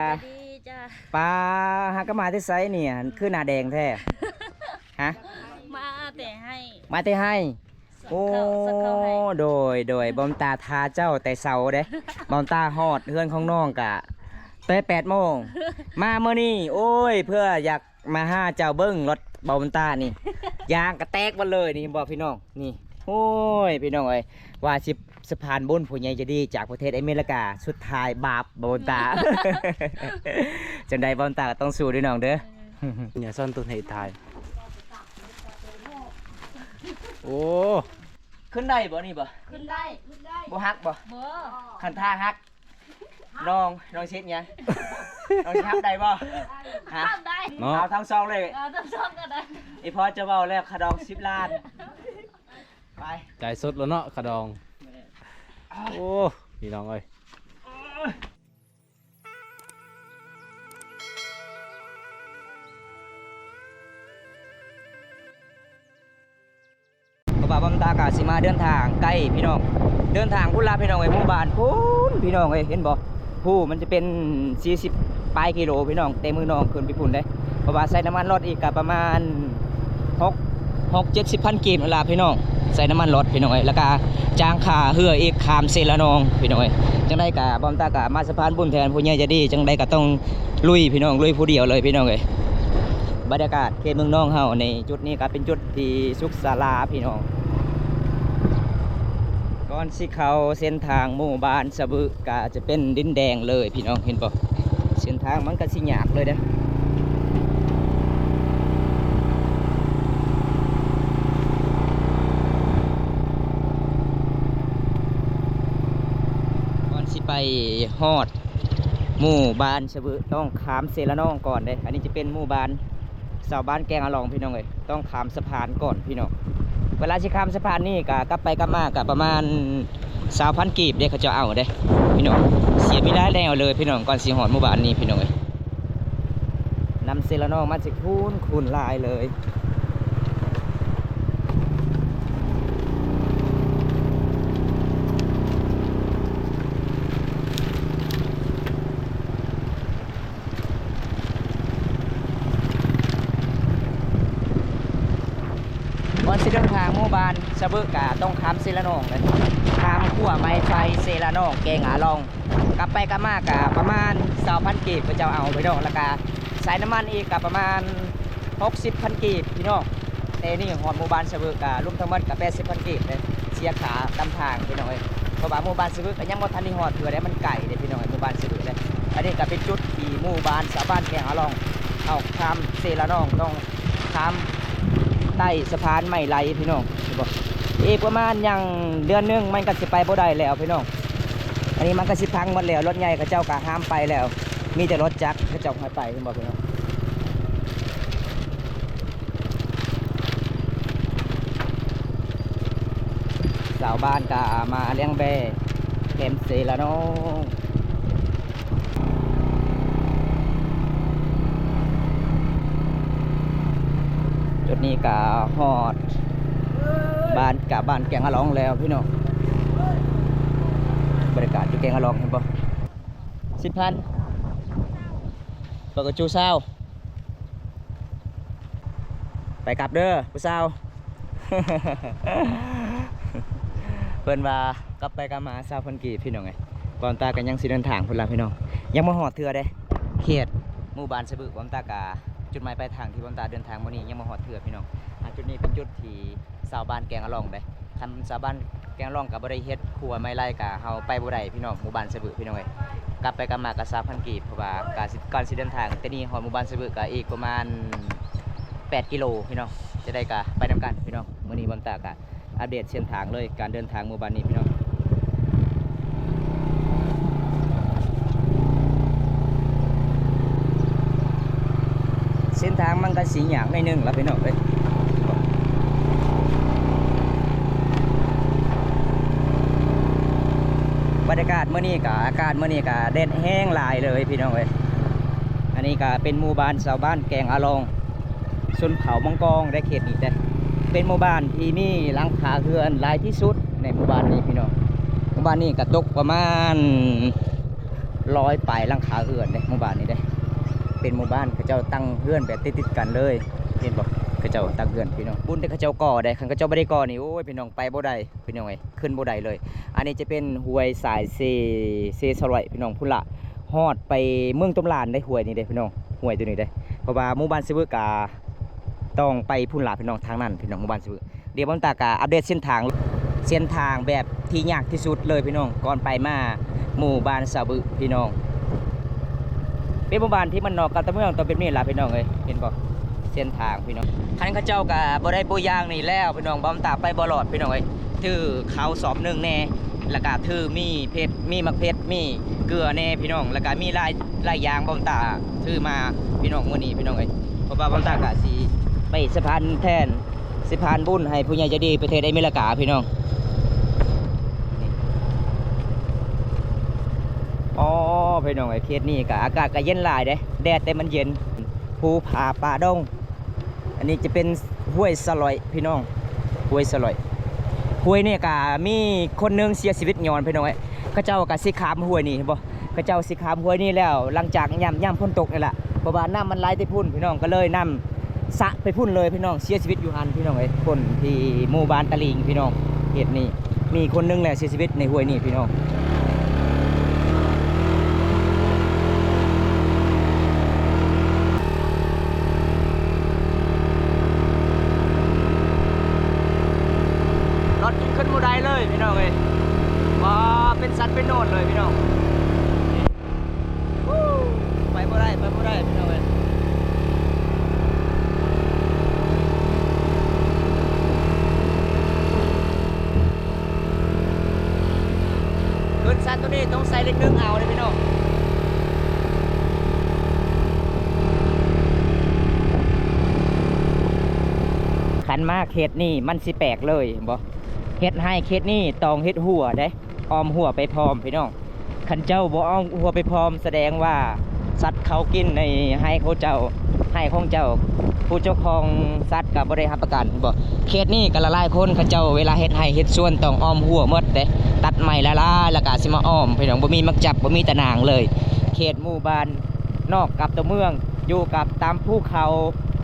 ดีจ้าปลาฮักก็มาที่ไซเนี่ยคือหน้าแดงแท้ฮะมาแต่ให้ มาที่ให้โอ้สักเข้าให้โดยบอมตาทาเจ้าแต่เสาเด้บอมตาฮอดเฮือนของน้องกะแต่8 โมงมาเมื่อนี้โอ้ยเพื่ออยากมาห้าเจ้าเบิ้งรถบอมตานี่ยางกระแตกมาเลยนี่บอกพี่น้องนี่โอ้ยพี่น้องเอ้ยว่าสิสะพานบุญผู้ใหญ่จะดีจากประเทศอเมริกาสุดท้ายบาปบอมตา จังใดบอมตาก็ต้องสู้ด้วยน้องเด้อ เนี่ยซ่อนต้นเหตุทายโอ้ ขึ้นได้บ่นี่บ่ ขึ้นได้บ่ฮักบ่ เบอ คันท่าฮักน้องเช็ดไงน้องสิฮักได้บ่ฮะ ทำได้ เอาทั้งซองเลย ต้องชอบกันได้ อีพอจะเว้าแล้วคดอง10 ล้านไป ใจสดแล้วเนาะขะดองโอ้พี่น้องเอ้ย บ่าวบำตากาสิมาเดินทางใกล้พี่น้องเดินทางพุ่นลาพี่น้องไอ้หมู่บ้านพุ่นพี่น้องเอ้ยเห็นบ่ผู้มันจะเป็น40ปลายกิโลพี่น้องเต็มมือน้องขึ้นไปพุ่นได้เพราะว่าใส่น้ำมันรถอีกก็ประมาณ6-70 พันกีบเวลาพี่น้องใส่น้ำมันรถพี่น้องเอ้ยแล้วก็จ้างค่าเหืออีกข้ามเซละนองพี่น้องเอ้ยจังได๋ก็บำตากะมาสะพานบุญแทนผู้ใหญ่ใจะดีจังได๋ก็ต้องลุยพี่น้องลุยผู้เดียวเลยพี่น้องเอ้ยบรรยากาศเขตเมืองน้องเฮาในจุดนี้ก็เป็นจุดที่สุขศาลาพี่น้องก่อนสิเข้าเส้นทางหมู่บ้านสะบึกก็จะเป็นดินแดงเลยพี่น้องเห็นบ่เส้นทางมันก็สิยากเลยเด้อก่อนสิไปฮอดหมู่บ้านสะบึกต้องข้ามเซละนองก่อนเด้อันนี้จะเป็นหมู่บ้านชาวบ้านแกงอะลองพี่น้องเอ้ยต้องข้ามสะพานก่อนพี่น้องเวลาสิข้ามสะพานนี่ก็กลับไปกลับมาก็ประมาณ20,000 กีบเด้เขาจะเอาเด้พี่น้องเสียไม่ได้แล้วเลยพี่น้องก่อนสิฮอดหมู่บ้านนี้พี่น้องเอ้ยนำเซละนองมาสิคูณลายเลยก่อนสิเดินทางหมู่บ้านสะบึกกะต้องข้ามเซละนองเลยข้ามขั้วไม้ไฟเซละนองแกงอาลองกลับไปกลับมากะประมาณ20,000 กีบเขาจะเอาพี่น้องแล้วก็ใส่น้ำมันอีกกะประมาณ60,000 กีบพี่น้องแต่นี่หอดหมู่บ้านสะบึกกะรวมทั้งหมดกะ80,000 กีบเลยเสียขาตามทางพี่น้องเอ้ยเพราะว่าหมู่บ้านสะบึกก็ยังบ่ทันได้ฮอดเถื่อได้มันไกลเด้พี่น้องเอ้ยหมู่บ้านสะบึกเลยอันนี้ก็เป็นจุดที่หมู่บ้านชาวบ้านแกงอาลองเอาข้ามเซละนองต้องข้ามใต้สะพานไม้ไหลพี่น้องบอกอีกประมาณยังเดือนนึงมันก็สิไปบ่ได้แล้วพี่น้องอันนี้มันก็สิพังหมดแล้วรถใหญ่เขาเจ้าก็ห้ามไปแล้วมีแต่รถจักรเขาเจ้าให้ไปพี่บอกพี่น้องสาวบ้านก็มาเลี้ยงแบะเข็มเสละน้องจุดนี้ก็ฮอดบ้านแกงอะลองแล้วพี่น้องบรรยากาศอยู่แกงอะลองเห็นป่ะ10,000เปิดกระจูเศร้าไปกลับเด้อผู้เศร้า เพิ่นว่ากลับไปกลับมา20,000 กีบพี่น้องไงบอมตากันยังสิเดินทางพุ่นล่ะพี่น้องยังบ่ฮอดเทื่อเด้เขตหมู่บ้านสะบึกบอมตากาจุดหมายปลายทางที่บอมตาเดินทางมื้อนี้ยังบ่ฮอดเทื่อพี่น้องจุดนี้เป็นจุดที่ชาวบ้านแกงอะลองเด้คันชาวบ้านแกงอะลองก็บ่ได้เฮ็ดครัวไม่ไร่กะเฮาไปบ่ได้พี่น้องหมู่บ้านสะบึกพี่น้องเอ้ยกลับไปกลับมาก็20,000 กีบเพราะว่าก่อนสิเดินทางแต่นี่ฮอดหมู่บ้านสะบึกก็อีกประมาณ8 กิโลพี่น้องจะได้ก็ไปนำกันพี่น้องมื้อนี้บอมตากะอัปเดตเส้นทางเลยการเดินทางหมู่บ้านนี้พี่น้องเส้นทางมันก็สีหยางในนึงแล้วพี่น้องเลยบรรยากาศเมื่อนี้กับอากาศเมื่อนี้กับแดดแห้งหลายเลยพี่น้องเลยอันนี้ก็เป็นหมู่บ้านชาวบ้านแกงอะลองชนเขามังกรได้เขตนี้แต่เป็นหมู่บ้านที่มีหลังคาเรือนหลายที่สุดในหมู่บ้านนี้พี่น้องหมู่บ้านนี้ก็ตกประมาณ ร้อยปลายหลังคาเรือนเด้หมู่บ้านนี้เด้เป็นหมู่บ้านเขาเจ้าตั้งเรือนแบบติดๆกันเลยเห็นบ่เขาเจ้าตั้งเรือนพี่น้องบุญที่เขาเจ้าก่อได้คันเขาเจ้าบ่ได้ก่อนี่โอ้ยพี่น้องไปบ่ได้พี่น้องเอ้ยขึ้นบ่ได้เลยอันนี้จะเป็นห้วยสายเซสลอยพี่น้องพุ่นละฮอดไปเมืองต้มลานได้ห้วยนี่เด้พี่น้องห้วยตัวนี้เด้เพราะว่าหมู่บ้านซิเวอร์กาต้องไปพุ่นละพี่น้องทางนั้นพี่น้องหมู่บ้านซิเวอร์เดี๋ยวผมตากาอัปเดตเส้นทางแบบที่ยากที่สุดเลยพี่น้องก่อนไปมาหมู่บ้านสะบึพี่น้องเป็นหมู่บ้านที่มันนอกกับตะเมืองตัวเป็นนี่ล่ะพี่น้องเอ้ยเห็นบ่เส้นทางพี่น้องคันเขาเจ้าก็บ่ได้ปูยางนี่แล้วพี่น้องบ่ตาไปบ่รอดพี่น้องเอ้ยถือข้าวสอบ1แน่แล้วก็ถือมีเพชรมีมักเพชรมีเกลือแน่พี่น้องแล้วก็มีลายยางบ่ตาถือมาพี่น้องมื้อนี้พี่น้องเอ้ยเพราะว่าบ่ตาก็สิไปสะพานแทนสะพานบุญให้ผู้ใหญ่ใจดีประเทศอเมริกาพี่น้องอ๋อพี่น้องไอ้เขตนี้ก็อากาศก็เย็นหลายเด้แดดแต่มันเย็นภูผาป่าดงอันนี้จะเป็นห้วยสลอยพี่น้องห้วยสลอยห้วยนี่ก็มีคนนึงเสียชีวิตย้อนพี่น้องไอ้เขาเจ้าก็สิขามห้วยนี่บ่เขาเจ้าสิขามห้วยนี่แล้วหลังจากย่ำฝนตกนี่แหละเพราะว่าน้ำมันไหลไปพุ่นพี่น้องก็เลยนำสะไปพุ่นเลยพี่น้องเสียชีวิตอยู่หันพี่น้องไอ้คนที่หมู่บ้านตะลิงพี่น้องเหตุนี้มีคนนึงแหละเสียชีวิตในห้วยนี่พี่น้องรถขึ้นโมได้เลยพี่น้องเอ้ยว่าเป็นสัตว์เป็นโนดเลยพี่น้องไปโมได้พี่น้องเอ้ยขึ้นสัตว์ตัวนี้ต้องใส่เล็กนึงเอาเลยพี่น้องขันมากเขตนี่มันสิแปลกเลยบ่เฮ็ดให้เขตนี่ต้องเฮ็ดหัวเด้ออมหัวไปพร้อมพี่น้องขันเจ้าบ่ออมหัวไปพร้อมแสดงว่าสัตว์เขากินในให้เขาเจ้าให้ของเจ้าผู้เจ้าของสัตว์ก็บ่ได้รับประกันบ่เขตนี่ก็ละลายคนเขาเจ้าเวลาเฮ็ดให้เฮ็ดสวนต้องออมหัวหมดเด้ตัดไม้ละลายแล้วก็สิมาอ้อมพี่น้องบ่มีมักจับบ่มีตะนางเลยเขตหมู่บ้านนอกกับตัวเมืองอยู่กับตามภูเขา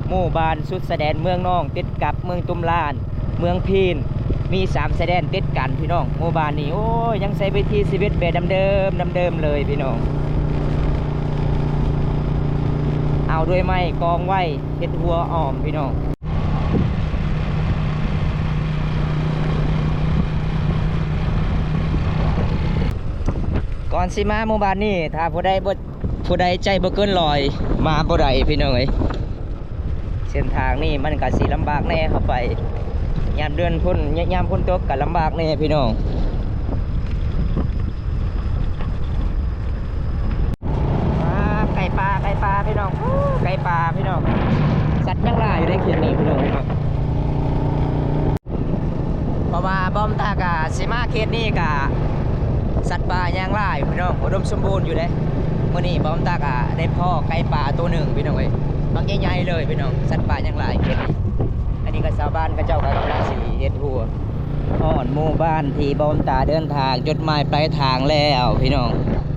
หมู่บ้านสุดแสดนเมืองน้องติดกับเมืองตุ้มลานเมืองพีนมี3แสดนติดกันพี่น้องหมู่บ้านนี้โอ้ยยังใช้วิธีชีวิตแบบเดิมเลยพี่น้องเอาด้วยไม้กองไว้เฮ็ดหัวอ้อมพี่น้องก่อนสิมาหมู่บ้านนี้ถ้าผู้ใดใจบ่เกินลอยมาบ่ได้พี่น้องเอ้ยเส้นทางนี่มันก็สิลำบากแน่เข้าไปยามพ้นตกก็ลำบากแน่พี่น้องไก่ปลาพี่น้องไก่ปลาพี่น้องสัตว์ยังหลายอยู่ในเขตนี้พี่น้องเพราะว่าบอมตากะสิมาเขตนี้กะสัตว์ป่ายังหลายพี่น้องอุดมสมบูรณ์อยู่เด้มื้อนี้บอมตากะได้พ่อไก่ป่าตัวหนึ่งพี่น้องเอ้ยบางใหญ่ๆเลยพี่น้องสัตว์ป่ายังหลายเขตนี้อันนี้ก็ชาวบ้านก็เจ้าก็กำลังสิเฮ็ดหัวฮอดหมู่บ้านที่บอมตาเดินทางจดหมายปลายทางแล้วพี่น้อง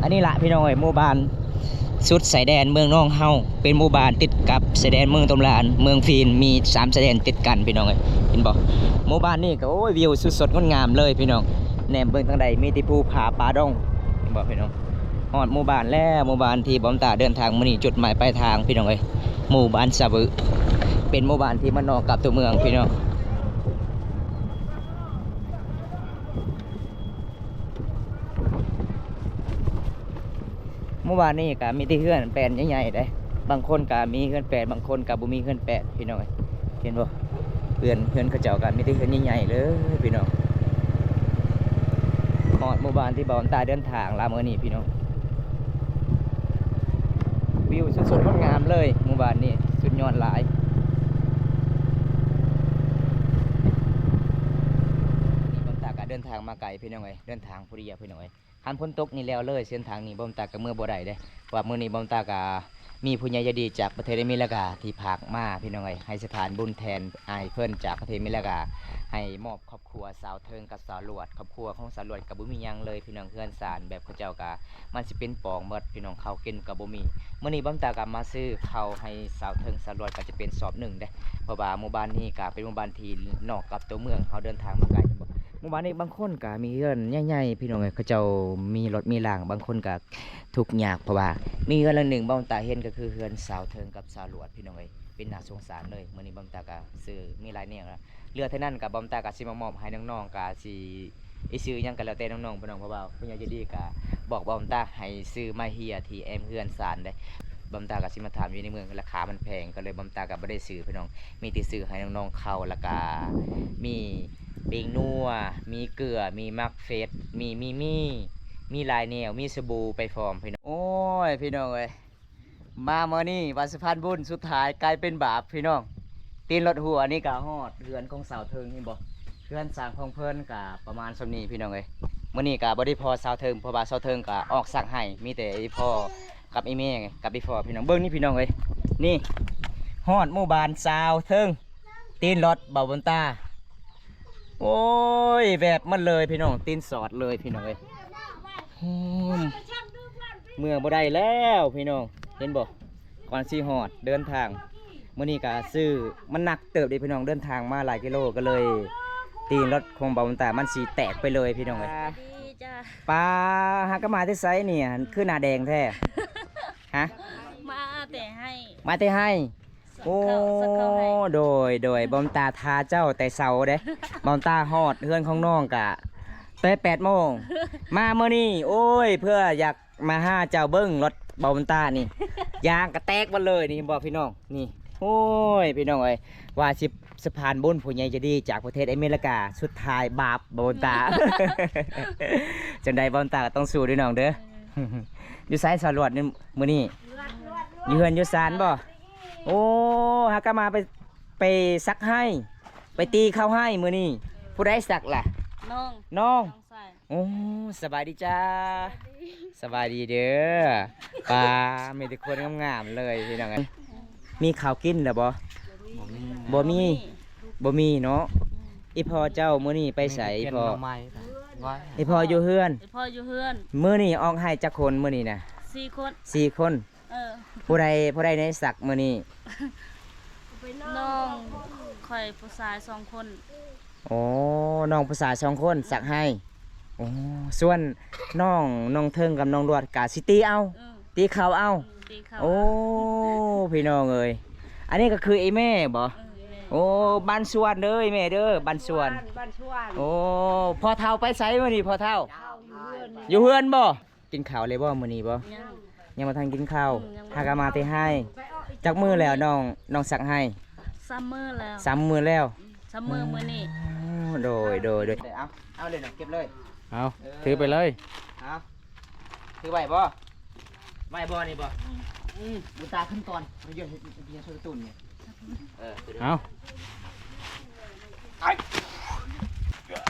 อันนี้ล่ะพี่น้องเอ้ยหมู่บ้านสุดสายแดนเมืองน้องเฮาเป็นหมู่บ้านติดกับสายแดนเมืองตมลานเมืองฟีนมี3สายแดนติดกันพี่น้องเอ้ยเห็นบ่หมู่บ้านนี้ก็โอ้ยวิวสุดสดงดงามเลยพี่น้องแนมเบิ่งทางใดมีแต่ภูผาป่าดงเห็นบ่พี่น้องฮอดหมู่บ้านแล้วหมู่บ้านที่บอมตาเดินทางมื้อนี้จุดหมายปลายทางพี่น้องเอ้ยหมู่บ้านสะบึเป็นหมู่บ้านที่มันนอกกับตัวเมืองพี่น้องหมู่บ้านนี้ก็มีที่เฮือนแปลนใหญ่ๆได้บางคนก็มีเฮือนแปลนบางคนก็บ่มีเฮือนแปลนพี่น้องเห็นบ่เฮือนเขาเจ้าก็มีที่เฮือนใหญ่ๆเลยพี่น้องฮอดหมู่บ้านที่บ่าวตาเดินทางลามื้อนี้พี่น้องวิวสดๆงดงามเลยหมู่บ้านนี้สุดยอดหลายนี่บ่าวตาก็เดินทางมาไกลพี่น้องเอ้ยเดินทางผู้เดียวพี่น้องเอ้ยคันพ้นตกนี่แล้วเลยเส้นทางนี้บ่าวตาก็เมื่อบ่ได้เด้ว่ามื้อนี้บ่าวตาก็ มีผู้ใหญ่ใจดีจากประเทศอเมริกาที่พากมาพี่น้องเอ้ยให้สถานบุญแทนอายเพิ่นจากประเทศอเมริกาให้มอบครอบครัวสาวเทิงกับสาวหลวดครอบครัวของสาวหลวดกับบ่มีหยังเลยพี่น้องเพื่อนสารแบบเขาเจ้ากะมันสิเป็นปองหมดพี่น้องข้าวกินกับบ่มีมื้อนี้บ่ตากะมาซื้อข้าวให้สาวเทิงสาวหลวดก็จะเป็นสอบหนึ่งเด้เพราะว่าหมู่บ้านนี้ก็เป็นหมู่บ้านที่นอกกับตัวเมืองเฮาเดินทางมาไกลบ่หมู่บ้านนี้บางคนก็มีเรือนใหญ่ๆพี่น้องเอ้ยเขาเจ้ามีรถมีรางบางคนก็ทุกข์ยากเพราะว่ามีเรือนหลังหนึ่งบ่ตาเห็นก็คือเรือนสาวเทิงกับสาวหลวดพี่น้องเอ้ยเป็นน่าสงสารเลยมื้อนี้บ่ตาก็ซื้อมีหลายแนวนะเรือเท่านั้นก็บ่ตาก็สิมามอบให้น้องๆก็สิซื้อหยังก็แล้วแต่น้องๆพี่น้องเพราะว่าผู้ใหญ่ใจดีก็บอกบ่ตาให้ซื้อมาเฮียที่แอมเรือนสารได้บ่ตาก็สิมาถามอยู่ในเมืองราคามันแพงก็เลยบ่ตาก็บ่ได้ซื้อพี่น้องมีแต่ซื้อให้น้องๆเข้าแล้วก็มีเบงนัวมีเกลือมีมักเฟสมีลายแนวมีสบู่ไปฟอร์มพี่น้องโอ้ยพี่น้องเอ้ยมาเมื่อนี้วันสะพานบุญสุดท้ายกลายเป็นบาปพี่น้องตีนรถหัวนี่ก็ฮอดเรือนของสาวเทิงนี่บ่เรือนสร้างของเพิ่นก็ประมาณส่ำนี้พี่น้องเอ้ยมื้อนี้ก็บ่ได้พอสาวเทิงเพราะว่าสาวเทิงก็ออกสักให้มีแต่อีพ่อกับอีแม่กับอีพ่อพี่น้องเบิ่งนี่พี่น้องเอ้ยนี่ฮอดหมู่บ้านสาวเทิงตีนรถเบาบนตาโอ้ยแบบมันเลยพี่น้องตีนสอดเลยพี่น้องเอ้ยเมื่อบ่ได้แล้วพี่น้องเห็นบ่ก่อนสิฮอดเดินทางมื้อนี้ก็ซื้อมันหนักเติบเด้พี่น้องเดินทางมาหลายกิโลก็เลยตีนรถของเบาบนตามันสิแตกไปเลยพี่น้องเอ้ย ดีจ้า ปลาหากมาที่ไซเนี่ยคือหน้าแดงแท้ฮะ มาแต่ให้ มาแต่ให้โอ้ สักเข้าให้ โดยบอมตาทาเจ้าแต่เสาเด้ บอมตาฮอดเฮือนของน้องกะแต่8 โมงมาเมื่อนี้โอ้ยเพื่ออยากมาหาเจ้าเบิ้งรถบอมตานี่ ยางกระแตกมาเลยนี่บอกพี่น้องนี่โอ้ยพี่น้องเอ้ยว่าสิสะพานบุญผู้ใหญ่ใจะดีจากประเทศอเมริกาสุดท้ายบาปบอมตา จังใดบอมตาก็ต้องสู้ด้วยน้องเด้อ อยู่ไซส์สรวจนี่มื้อนี้อยู่เฮือนอยู่ศาลบ่โอ้หากมาไปซักให้ไปตีเข้าให้มื้อนี้ผู้ใดสักล่ะ น้อง น้อง ใส่ โอ้สบายดีจ้าสบายดีเด้อปลามีแต่คนงามๆเลยพี่น้องเอ้ยมีข้าวกินแล้วบ่บ่มีเนาะอีพ่อเจ้ามื้อนี้ไปไสอีพ่ออีพ่ออยู่เฮือน พ่ออยู่เฮือน มื้อนี้ออกให้จักคนมื้อนี้น่ะ 4 คน 4 คน เออ ผู้ใดในสักมื้อนี้ น้องข่อยผู้ชาย2 คน โอ้น้องภาษา2 คนสักให้โอ้ส่วนน้องเทิงกับน้องลวดกะสิตีเอา เออ ตีเขาเอา ตีเขา โอ้พี่น้องเอ้ยอันนี้ก็คือไอ้แม่บ่โอ้บ้านสวนเด้อไอ้แม่เด้อบ้านสวนโอ้พอเท่าไปไสมื้อนี้พอเท่าอยู่เฮือนบ่กินข้าวเลยบ่มื้อนี้บ่ ยัง ยังบ่ทันกินข้าว ยังบ่ หากะมาแต่ให้จักมื้อแล้วน้องสักให้ ซัมเมอร์แล้ว 3 มื้อแล้ว ซัมเมอร์มื้อนี้ โดยเอาเลยนะเก็บเลย เอาถือไปเลย เอาถือไหวบ่ไหวบ่นี่บ่บุตาขึ้นก่อนมันเยอะเยอะช่วยตุ่นเนี่ยถือ เอา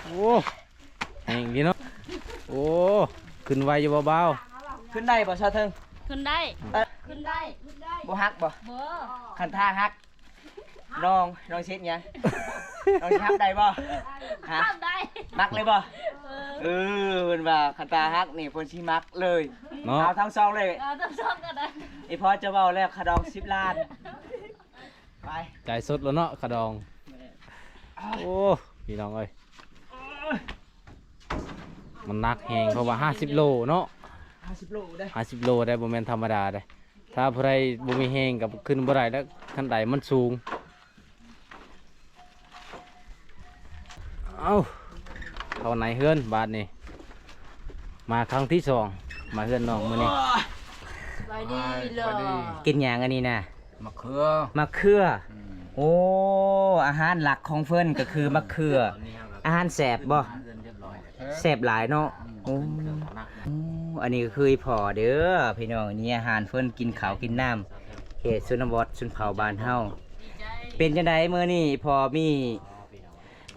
โอ้แห่งดีเนาะโอ้ขึ้นไวอยู่เบา ขึ้นได้บ่ชาวเทิง ขึ้นได้ ขึ้นได้ บ่ฮักบ่ บ่ ขันท่าฮักน้องเช็ดยังน้องสิฮักได้บ่ฮะ ข้ามได้ มักเลยบ่ เออ เพิ่นว่าขันท่าฮักนี่เพิ่นสิมักเลย ๆเนาะ เอาทั้งซองเลย เราต้องซ่อมกันได้ ไอ้พอจะเว้าแล้วขะดอง10 ล้านไป ใจสุดแล้วเนาะขะดองโอ้พี่น้องเอ้ยมันหนักแหงเพราะว่า50 โลเนาะ 50 โลได้ 50 โลได้บ่แม่นธรรมดาได้ถ้าผู้ใดบ่มีแหงกับขึ้นบ่ได้แล้วคันใดมันสูงเอาเข้าไหนเฮือนบาดนี้มาครั้งที่2มาเฮือนน้องมื้อนี้ ไปดีเลย กินหยังอันนี้น่ะ มะเขือ มะเขือโอ้อาหารหลักของเพิ่นก็คือมะเขืออาหารแสบบ่แสบหลายเนาะโอ้อันนี้ก็คืออีพ่อเด้อพี่น้องนี่อาหารเพิ่นกินข้าวกินน้ำเขตชนบทชนเผ่าบ้านเฮาเป็นจังไดมื้อนี้พอมี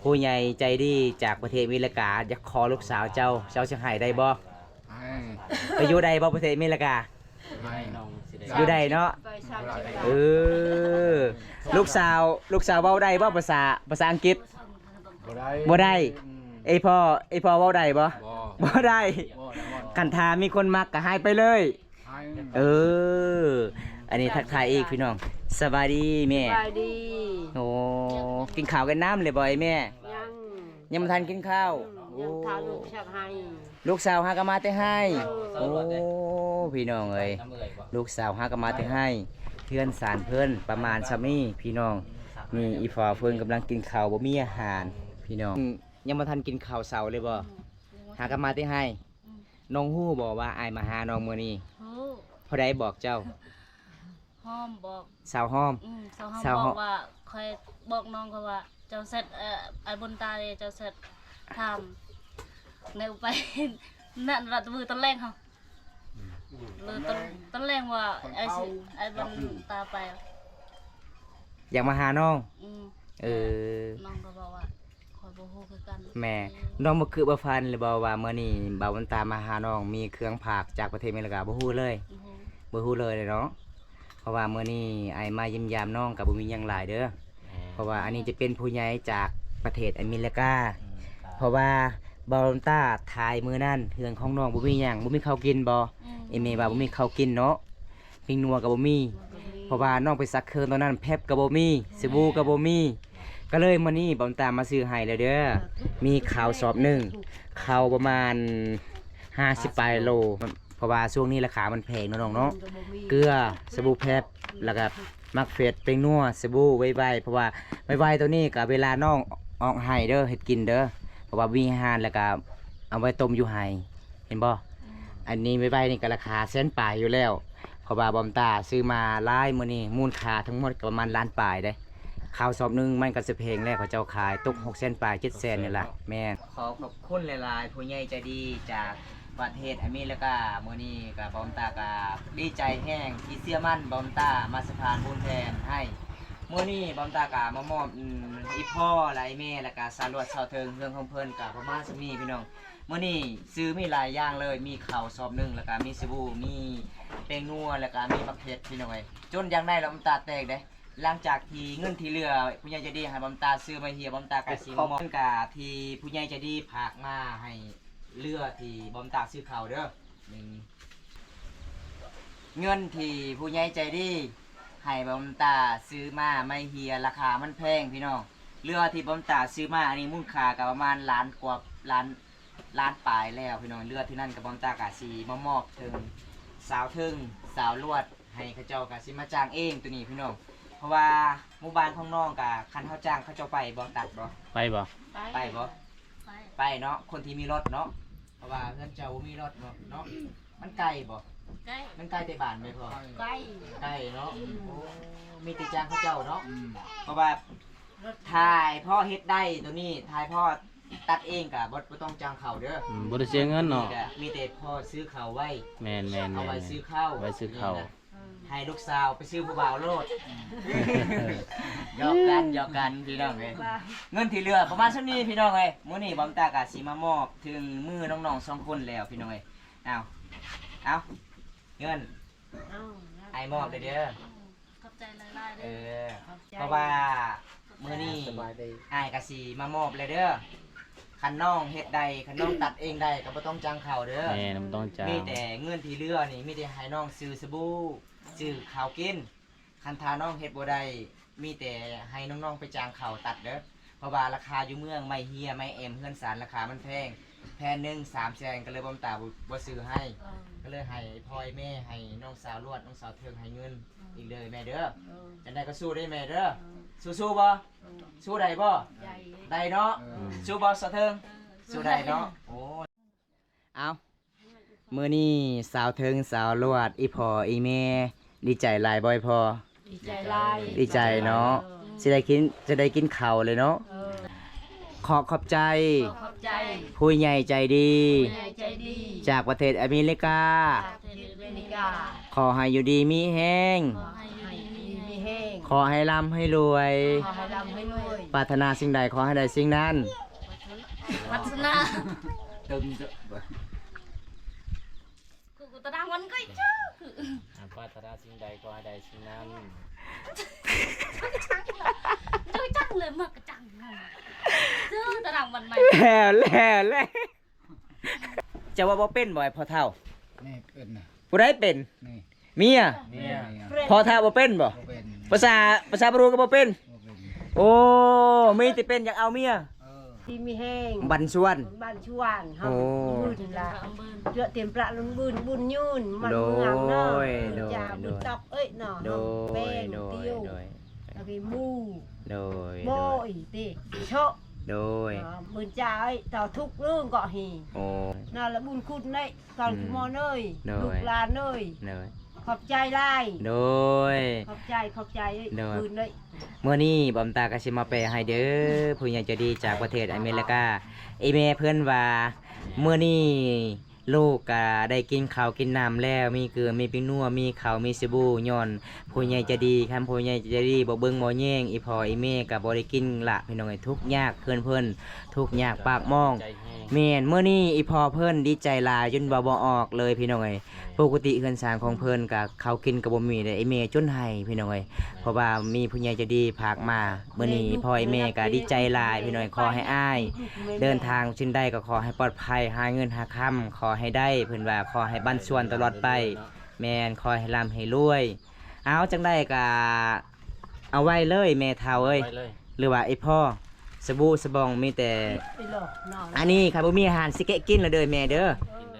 ผู้ใหญ่ใจดีจากประเทศอเมริกาอยากขอลูกสาวเจ้าสิให้ได้บ่ ให้ ไปอยู่ใดบ่ประเทศอเมริกา ให้ อยู่ได้เนาะ ไปสามสิบ เออลูกสาวเว้าได้บ่ภาษาอังกฤษ บ่ได้ ไอพ่อเว้าได้บ่บ่ได้กันทามีคนมักก็ให้ไปเลย เออ อันนี้ทักทายอีกพี่น้องสบายดีแม่ ไปดี โอ้กินข้าวกันน้ำเลยบ่ไอ้แม่ ยังบ่ทันกินข้าวโอ้ ยังทาลูกชักให้ ลูกสาวหาก็มาแต่ให้โอ้พี่น้องเอ้ยลูกสาวหาก็มาแต่ให้เพื่อนสารเพิ่นประมาณซะมีพี่น้องนี่อีฟอเพิ่นกำลังกินข้าวบ่มีอาหารพี่น้องยังบ่ทันกินข้าวเช้าเลยบ่หาก็มาแต่ให้น้องฮู้บ่ว่าอ้ายมาหาน้องมื้อนี้ โอ้ พอได้บอกเจ้า ห้อมบอก สาวห้อม สาวห้อมบอกว่าคอยบอกน้องเขาว่าเจ้าเสร็จไอ้บนตาเลยเจ้าเสร็จทำในไป นั่นรัดมือตอนแรกเขาเลยตอนแรกว่าไอ้บนตาไป อยากมาหาน้อง อืม เออ น้องก็บอกว่าคอยบ่ฮู้คือกัน แม่น้องบ่คือบ่ฟันเลยบ่ว่ามื้อนี้บ่าววันตามาหาน้องมีเครื่องผากจากประเทศอเมริกาบ่ฮู้เลย บ่ฮู้ บ่ฮู้เลยเนาะเพราะว่ามื้อนี้ไอ้มาเยิ้มยามน้องก็บ่มีหยังหลายเด้อเพราะว่าอันนี้จะเป็นผู้ใหญ่จากประเทศอเมริกาเพราะว่าบ่าววันตาทายมื้อนั้นเรื่องของน้องบ่มีหยังบ่มีข้าวกินบ่เอเมว่าบ่มีข้าวกินเนาะปิ้งนัวก็บ่มีเพราะว่าน้องไปซักเครื่องตอนนั้นแพบก็บ่มีสบู่ก็บ่มีก็เลยมื้อนี้บ่าววันตามาซื้อให้แล้วเด้อมีข้าวสอบหนึงข้าวประมาณ50ปลายโลเพราะว่าช่วงนี้ราคามันแพงเนาะน้องเนาะเกลือสบู่แพบแล้วก็มักเฟดเป็นนัวสบู่ไว้ๆเพราะว่าไว้ๆตัวนี้ก็เวลาน้องออกให้เด้อเฮ็ดกินเด้อเพราะว่ามีอาหารแล้วก็เอาไว้ต้มอยู่ให้เห็นบ่อันนี้ไว้ๆนี่ก็ราคาแสนปลายอยู่แล้วเพราะว่าบอมตาซื้อมาหลายมื้อนี้มูลค่าทั้งหมดก็ประมาณล้านปลายเด้ข้าวสอบหนึงมันก็สิแพงแล้วเขาเจ้าขายตก600,000ปลาย700,000นี่ล่ะแม่ขอขอบคุณหลายๆผู้ใหญ่ใจดีจากประเทศอเมริกามื้อนี้ก็บอมตาก็ดีใจแห้งที่เชื่อมั่นบอมตามาสะพานบุญแทนให้มื้อนี้บอมตาก็มามอบอีพ่อและอีแม่แล้วก็สารวดชาวเทิงเรื่องของเพิ่นก็ประมาณสิมีพี่น้องมื้อนี้ซื้อมีหลายอย่างเลยมีข้าวสอบหนึงแล้วก็มีสบู่มีแป้งนัวแล้วก็มีมะเขือพี่น้องเอ้ยจนยังได้แล้วบอมตาแตกเด้หลังจากที่เงินที่เหลือผู้ใหญ่ใจดีให้บอมตาซื้อมาเฮียบอมตาก็สิมามอบเงินก็ที่ผู้ใหญ่ใจดีฝากมาให้เรือที่บอมตาซื้อข้าวเด้อนี่เงินที่ผู้ใหญ่ใจดีให้บอมตาซื้อมาไม่เฮียราคามันแพงพี่น้องเรือที่บอมตาซื้อมาอันนี้มูลค่าก็ประมาณล้านกว่าล้านปลายแล้วพี่น้องเรือที่นั่นกับบอมตากะสีมามอบถึงสาวถึงสาวลวดให้เขาเจ้ากะสิมาจ้างเองตัวนี้พี่น้องเพราะว่าหมู่บ้านของน้องกะคันเขาจ้างเขาเจ้าไปบ่ตัดบ่ ไปบ่ ไปบ่ ไป ไปเนาะคนที่มีรถเนาะเพราะว่าเพื่อนเจ้าบ่มีรถเนาะมันไกลบ่ ใกล้ มันไกลแต่บ้านไหมพ่อ ใกล้ ไกลเนาะโอ้มีแต่จ้างเขาเจ้าเนาะเพราะว่าถ่ายพ่อเฮ็ดได้ตัวนี้ถ่ายพ่อตัดเองกะบ่ต้องจ้างเขาเด้อ บ่ได้เสียเงินเนาะ มีแต่พ่อซื้อเขาวไว้ แม่นๆ เอาไว้ซื้อข้าว ไว้ซื้อข้าว ให้ลูกสาวไปซื้อผู้บ่าวโลดหยอกกันพี่น้องเอ้ยเงินที่เหลือประมาณเท่านี้พี่น้องเอ้ยมื้อนี้บอมตากะสิมามอบถึงมือน้องๆ2คนแล้วพี่น้องเอ้ยเอาเงิน เอ้า ไอ้มอบเลยเด้อ ขอบใจหลายๆ เอ เด้อ อเพราะว่ามื้อนี้อ้ายกะสิมามอบเลยเด้อคันน้องเฮ็ดได้คันน้องตัดเองได้ก็บ่ต้องจ้างเขาเด้อ แม่นมันต้องจ้าง มีแต่เงินที่เหลือนี่มีแต่ให้น้องซื้อสบู่ซื้อข้าวกินคันทาน้องเฮ็ดบ่ได้มีแต่ให้น้องๆไปจ้างเขาตัดเด้อเพราะว่าราคาอยู่เมืองไม่เฮียไม่เอ็มเฮือนสารราคามันแพงแพนหนึง300,000ก็เลยบ่ตาบ่ซื้อให้ก็เลยให้พ่อยแม่ให้น้องสาวลวดน้องสาวเทิงให้เงินอีกเลยแม่เด้อจังได๋ก็สู้ได้แม่เด้อสู้ๆบ่สู้ได้บ่ ใหญ่ ได้เนาะสู้บ่สาวเทิงสู้ได้เนาะโอ้เอามื้อนี้สาวเทิงสาวลวดอีพ่ออีแม่ดีใจหลายบ่อยพอ ดีใจหลาย ดีใจเนาะจะได้กินข้าวเลยเนาะขอบใจ ขอบใจ ผู้ใหญ่ใจดี ใหญ่ใจดี จากประเทศอเมริกา จากประเทศอเมริกา ขอให้อยู่ดีมีแห้ง ขอให้อยู่ ให้ ดี ดี มี มี แฮง แห้ง ขอให้ร่ำให้รวย ขอให้ร่ำให้รวย ปรารถนาสิ่งใดขอให้ได้สิ่งนั้น วัฒนา ตึม กูตะดังวันก็จ้า พ ปรารถนาสิ่งใดก็ให้ได้สิ่งนั้น เจ้าจังเลยมากกระจังนั่นเจ้าตะดังมันใหม่ แล้วจะว่าบ่เป็นบ่ไอ้พ่อเฒ่า นี่เป็นนะ ผู้ใดเป็น นี่ เมีย เนี่ย พ่อเฒ่าบ่เป็นบ่ บ่เป็น ภาษาบรูก็บ่เป็น บ่เป็น โอ้มีแต่เป็นอยากเอาเมีย ที่มีแห้ง บันชวน บ้านชวนเฮา โอ้ บุญละ เอาเบิร์น เยอะเต็มประลุนบุญยุ่นมัน โดย เมืองเนาะ โดย จ้าบุญตอกเอ้ยเนาะ โด แป้ ย ง โดย เตี้ยว โดย แล้วก็หมู โดย โบ โดย ยติโชะ โดย บุญจ้าเอ้ยต่อทุกเรื่องก็หี โอ้ น่าละบุญคุณเด้ก่อนคุณหมอเอ้ย โดย ลูกหลานเอ้ย โดย ขอบใจหลาย โดย ขอบใจเอ้ย โดย บุญเอ้ย เมื่อนี้บอมตาก็สิมาแปลให้เด้อผู้ใหญ่ใจะดีจากประเทศอเมริกาไอแม่เพื่อนว่าเมื่อนี้ลูกก็ได้กินข้าวกินน้ำแล้วมีเกลือมีปิ้งนัวมีข้าวมีสบู่ย้อนผู้ใหญ่ใจะดีคำผู้ใหญ่ใจะดีบ่เบิ่งบ่แย่งอีพ่ออีแม่ก็บ่ได้กินละพี่น้องไอ้ทุกข์ยากเพิ่นทุกข์ยากปากมอง ใจแห้ง แม่นเมื่อนี้อีพ่อเพิ่นดีใจหลายจนบ่ออกเลยพี่น้องเอ้ยปกติเฮือนสร้างของเพิ่นก็เขาวกินก็บ่มีได้ไอ้แม่จนให้พี่น้องเอ้ยเพราะว่ามีผู้ใหญ่ใจะดีพากมาเมื่อนี้พ่อไอ้แม่ก็ดีใจหลายพี่น้องขอให้อ้ายเดินทางชิ้นใดก็ขอให้ปลอดภัยหาเงินหาค่ำขอให้ได้เพิ่นว่าขอให้บ้านสวนตลอดไป แม่นขอให้ร่ำให้รวยเอาจังได้ก็เอาไว้เลยแม่เฒ่าเอ้ย ไปเลย หรือว่าไอ้พ่อสบู่สบองมีแต่ ไปหลอกนอน อันนี้ครับบ่มีอาหารสิเกะกินแล้วเด้อแม่เด้อ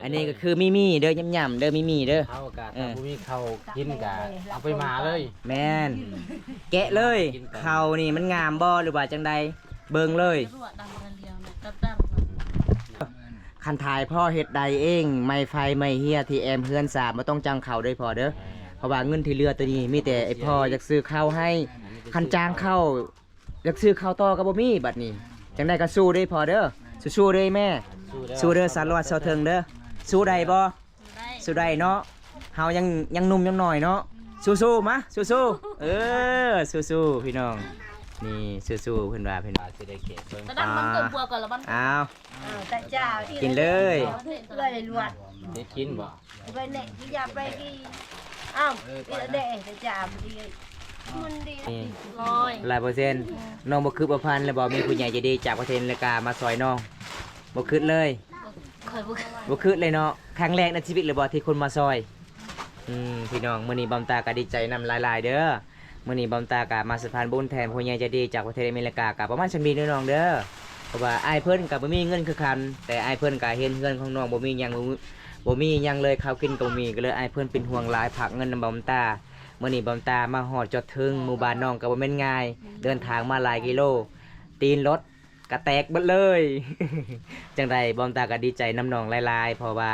อันนี้ก็คือมีเด้อย่ำๆเด้อมีเด้อ เข้ากะถ้าบ่มีข้าวกินกะเอาไปมาเลย แม่นแกะเลยเขานี่มันงามบ่หรือว่าจังใดเบิ่งเลย รั่วดังกันเดียวเนี่ยตับดัง คันถ่ายพ่อเฮ็ดใดเองไม่ไฟไม่เฮียที่แอมเฮือนสาบ่ต้องจังเขาด้วยพอเด้อเพราะว่าเงินที่เหลือตัวนี้มีแต่ไอ้พ่ออยากซื้อข้าวให้คันจ้างข้าวอยากซื้อข้าวต่อก็บ่มีบัดนี้จังได๋ก็สู้เด้อพอเด้อสู้ๆเด้อแม่สู้เด้อสารวัตรเซาเทิงเด้อสู้ได้บ่ ได้ สู้ได้เนาะเฮายังหนุ่มยังหน่อยเนาะสู้ๆมาสู้ๆเออสู้ๆพี่น้องนี่สู้ๆเพิ่นว่าเพิ่นว่า สิได้เก็บเบิ่ง ตะดังมันเกิดบัวก่อนแล้วมัน อ้าว แต่เจ้า กินเลย เลยลวด ได้กินบ่ ไปเน็ตที่อยากไปกี่อ้าวอีละเด็แต่เจ้ามันดี นี่ ลอย 100%น้องบ่คือบ่พันแล้วบ่มีผู้ใหญ่ใจดีจากประเทศอเมริกามาซอยน้องบ่คิดเลย เคยบุก บ่คิดเลยเนาะครั้งแรกในชีวิตเลยบ่ที่คนมาซอยพี่น้องมื้อนี้บอมตาก็ดีใจนำหลายๆเด้อมื้อนี้บอมตาก็มาสะพานบุญแทนผู้ใหญ่ใจดีจากประเทศอเมริกาก็ประมาณชั้นมีน้องเด้อเพราะว่าอ้ายเพิ่นก็บ่มีเงินคือกันแต่อ้ายเพิ่นก็เห็นเงินของน้องบ่มีหยังเลยข้าวกินก็บ่มีก็เลยอ้ายเพิ่นเป็นห่วงหลายฝากเงินนำบอมตามื้อนี้บอมตามาฮอดจอดถึงหมู่บ้านน้องก็บ่แม่นง่ายเดินทางมาหลายกิโลตีนรถกระแตกเบิดเลย จังไดบอมตาก็ดีใจน้ำน้องหลายๆเพราะว่า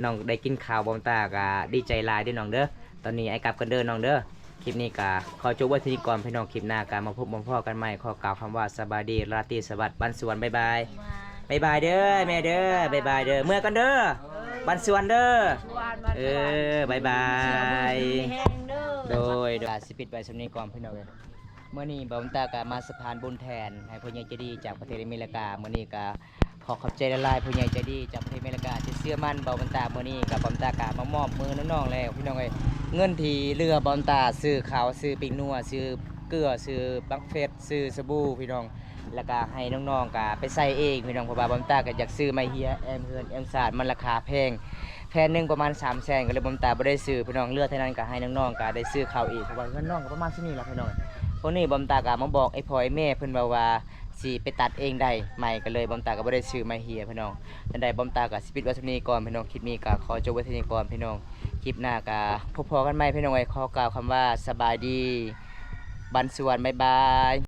น้องได้กินข้าวบอมตาก็ดีใจหลายเด้อน้องเด้อตอนนี้ไอ้กลับกันเด้อน้องเด้อคลิปนี้ก็ขอจบไว้ที่นี่ก่อนพี่น้องคลิปหน้าก็มาพบมาพ่อกันใหม่ขอกล่าวคำว่าสบายดีราตรีสวัสดิ์บ้านสวนบ๊ายบายบ๊ายบายเด้อแม่เด้อบ๊ายบายเด้อเมื่อกันเด้อบ้านสวนเด้อ วานมา บ๊ายบาย แห้งเด้อ โดยสิปิดไว้สำนี้ก่อนพี่น้องเอ้ยเมื่อนี้บอมตาก็มาสะพานบุญแทนให้ผู้ใหญ่ใจดีจากประเทศอเมริกาเมื่อนี้ก็ขอขอบใจละลายผู้ใหญ่ใจดีจากประเทศอเมริกาที่เชื่อมั่นบอมตาเมื่อนี้กับบอมตากามามอบมือน้องๆแล้วพี่น้องเอ้ยเงินที่เรือบอมตาซื้อข้าวซื้อปิ้งนัวซื้อเกลือซื้อบักเฟสซื้อสบู่พี่น้องแล้วก็ให้น้องๆก็ไปใส่เองพี่น้องเพราะว่าบอมตาก็อยากซื้อไม้เฮียแอมเฮือนแอมสาดมันราคาแพงแพนหนึงประมาณ300,000ก็เลยบอมตาบ่ได้ซื้อพี่น้องเลือกเท่านั้นก็ให้น้องๆก็ได้ซื้อข้าวอีกเพราะว่าเงินน้องก็ประมาณนี้ล่ะพี่น้องพวกนี้บอมตาก็มาบอกไอ้พ่อไอ้แม่เพิ่นว่าสิไปตัดเองได้ใหม่ก็เลยบอมตาก็บ่ได้ซื้อไม้เฮียพี่น้องจังได๋บอมตาก็สิปิดไว้เท่านี้ก่อนพี่น้องคลิปนี้ก็ขอจบไว้เท่านี้ก่อนพี่น้องคลิปหน้าก็พบกันใหม่พี่น้องขอกล่าวคำว่าสบายดีบันสวนบ๊ายบาย